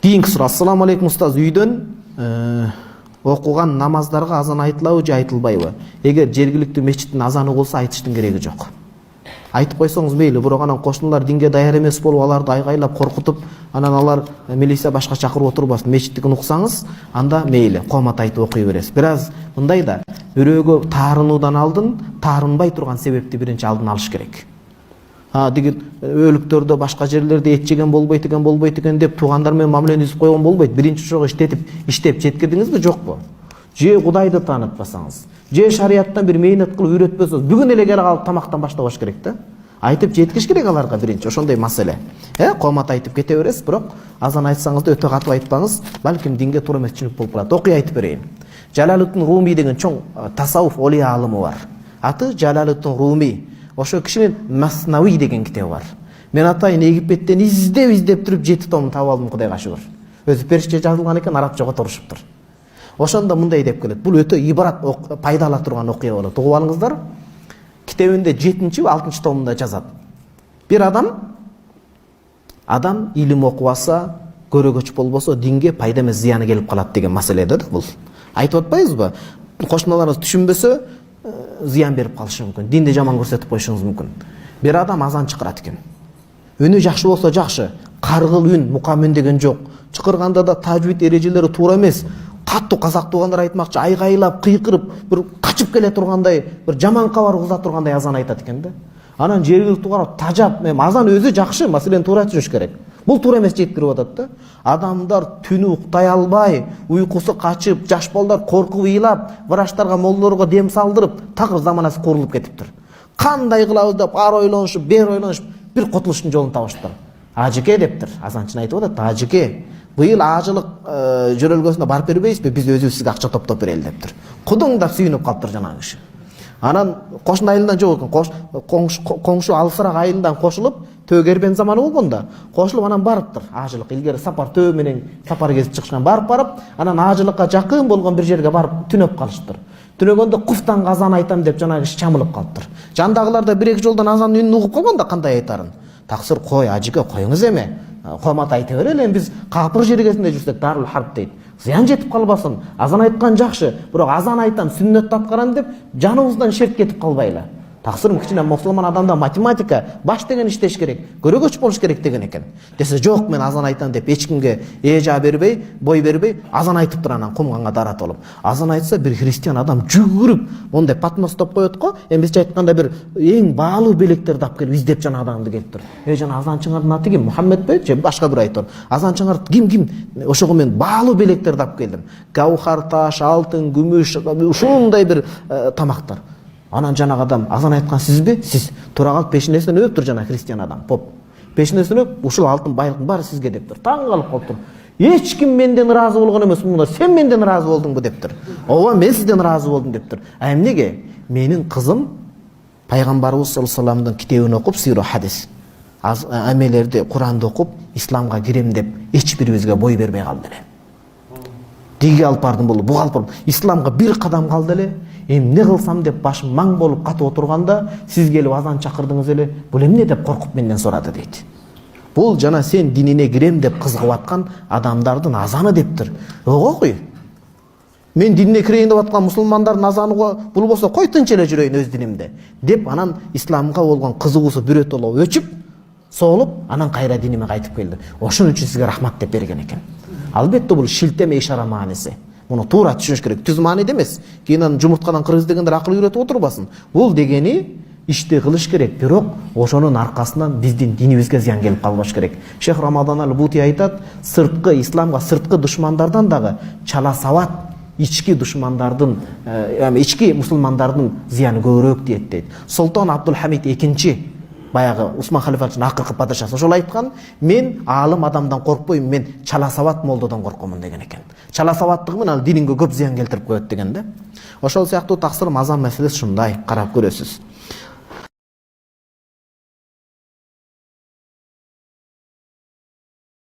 Кийинки суроо. Ассаламу алейкум устаз. Үйдөн окуган намаздарға азан айтылабы же айтылбайбы? Эгер жергиликтүү мечиттин азаны болсо айтыштын кереги жок. Айтып койсоңуз мейли, бирок анан кошуналар динге даяр эмес болуп, аларды айгайлап коркутуп, анан алар милиция башка чакырып отурбасын, мечиттикин уксаңыз, анда мейли, коомат айтып окуй бересиз. Бираз мындай да, бирөөгө таарынуудан алдын, таарынбай турган себепти биринчи алдын алыш керек. Деген өлүктөрдө башка жерлерде эт жеген болбойт экен деп туугандар менен мамилени түзүп койгон болбойт. Биринчи жолу иштеп жеткирдиңизби, жокпу? Же Кудайды таанытпасаңыз, же шариаттан бир мээнет кылып үйрөтпөсөңүз, бүгүн эле келип алып тамактан баштабаш керек да. Айтып жеткиш керек аларга биринчи, ошондой маселе. Коомат айтып кете бересиз, бирок азан айтсаңыз да өтө катуу айтпаңыз, балким динге туура эмес түшүнүк болуп калат. Окуй айтып берейин. Жалалуттин Руми деген чоң тасаввуф олия алымы бар. Аты Жалалуттин Руми. Ошо кишинин Маснави деген китеби бар. Мен атайын Египеттен издеп туруп 7 томун таап алдым, Кудайга шүгүр. Өзү периште жазылган экен, арабчага турушуптур. Ошондо мындай деп келет. Бул өтө ибрат, пайда ала турган окуя болот. Угуп алыңыздар. Китебинде 7-6 томунда жазат. Бир адам илим окубаса, көрөгөч болбосо, динге пайда эмес зыяны келип калат деген маселеде да бул. Айтып атпайбызбы? Кошуналарыңыз түшүнбөсө, зыян берип калышы мүмкүн. Динди жаман көрсөтүп коюшуңуз мүмкүн. Бир адам азан чыкырат экен. Үнү жакшы болсо жакшы, каргыл үн, мукам үн деген жок. Чыкырганда да тажвид эрежелери туура эмес. Каттуу казак туугандар айтмакчы, айгайлап, кыйкырып, бир качып келе тургандай, бир жаман кабар угуза тургандай азан айтат экен да. Анан жергиликтүү туугандар тажап, азан өзү жакшы, маселени туура түшүнүш керек. Бул туура эмес жеткирип атат да. Адамдар түнү уктай албай, уйкусу качып, жаш балдар коркуп ыйлап, врачтарга, молдорго дем салдырып, такыр заманасы курулуп кетиптир. Кандай кылабыз деп ар ойлонушуп, бер ойлонушуп, бир котулуштун жолун табыштыр. Ажыке дептир. Азанчын айтып атат, ажыке. Быйыл ажылык жөрөлгөсүнө барып бербейсизби? Биз өзүбүз сизге акча топтоп берели дептир. Кудуңдап сүйүнүп калыптыр жанагы киши. Анан кошун айылынан жок экен, коңшу алысыраак айылдан кошулуп, төөгербен заманы болгондо, кошулуп анан барыптыр. Ажылык илгери сапар төө менен сапар кезип чыгышкан, барып, анан ажылыкка жакын болгон бир жерге барып түнөп калыштыр. Түнөгөндө куфтан азан айтам деп жанагы киши чамылып калыптыр. Жандагылар да 1-2 жолдон азан үнүн угуп калганда кандай айтарын. Таксыр кой, ажыке коюңуз эме. Коомат айта берели, биз капыр жергесинде жүрсөк Дарул Харп дейт. Зыян жетип калбасын. Азан айткан жакшы, бирок азан айтам, сүннөттү аткарам деп жаныбыздан шерт кетип калбайлы. Таксырым кичине мусулман адамда математика баш деген иштеш керек, көрөгөч болуш керек деген экен. Десе жок, мен азан айтам деп эч кимге эжа бербей, бой бербей, азан айтыптыр анан кумганга дарат болуп. Азан айтса бир христиан адам жүгүрүп, мондай патмостоп коет го, эми бизче айтканда бир эң баалуу белектерди алып келип издеп жана адамды келиптир. Жана азанчыңардын аты ким? Мухаммед бе? Же башка бир айтор. Азанчыңар ким? Ошого мен баалуу белектерди алып келдим. Гаухар таш, алтын, күмүш, ушундай бир тамактар. Анан жанагы адам азан айткан сизби? Сиз. Тура калып пешинесинен өптүр жана христиан адам. Поп. Пешинесинен өп, ушул алтын байлыктын баары сизге дептир. Таң калып калыптыр. Эч ким менден ыраазы болгон эмес, мында сен менден ыраазы болдуңбу дептир. Ооба, мен сизден ыраазы болдум дептир. Эмнеге? Менин кызым пайгамбарыбыз саллаллаху алейхи вассаламдын китебин окуп, сыйру хадис, амелерди, Куранды окуп, исламга кирем деп эч бирибизге бой бербей калды эле. Диге алып бардым болду, буга алып бардым. Исламга бир кадам калды эле. Эмне кылсам деп башым маң болуп катып отурганда, сиз келип азан чакырдыңыз эле. Бул эмне деп коркуп менден сурады дейт. Бул жана сен динине кирем деп кызыгып аткан адамдардын азаны дептир. Ого кой. Мен динине кирейин деп аткан мусулмандардын азаны бул болсо кой тынч эле жүрөйүн өз динимде деп анан исламга болгон кызыгуусу бирөтөлө өчүп, соолуп, анан кайра диниме кайтып келди. Ошон үчүн сизге рахмат деп берген экен. Албетте бул шилтеме ишара мааниси. Муну туура түшүнүш керек. Түз мааниде эмес. Кийин жумурткадан кыргыз дегендер акыл үйрөтүп отурбасын. Бул дегени ишти кылыш керек, бирок ошонун аркасынан биздин динибизге зыян келип калбаш керек. Шейх Рамадан ал-Бути айтат, сырткы исламга сырткы душмандардан дагы чала сават ички душмандардын, ички мусулмандардын зыяны көбүрөөк дейт. Султан Абдул Хамид II баягы Усман халифанын акыркы падышасы ошол айткан, мен аалым адамдан коркпойм, мен чала сават молдодон коркомун деген экен. Чала саваттыгы менен ал дининге көп зыян келтирип коет деген да. Ошол сыяктуу таксыр азан маселеси ушундай, карап көрөсүз.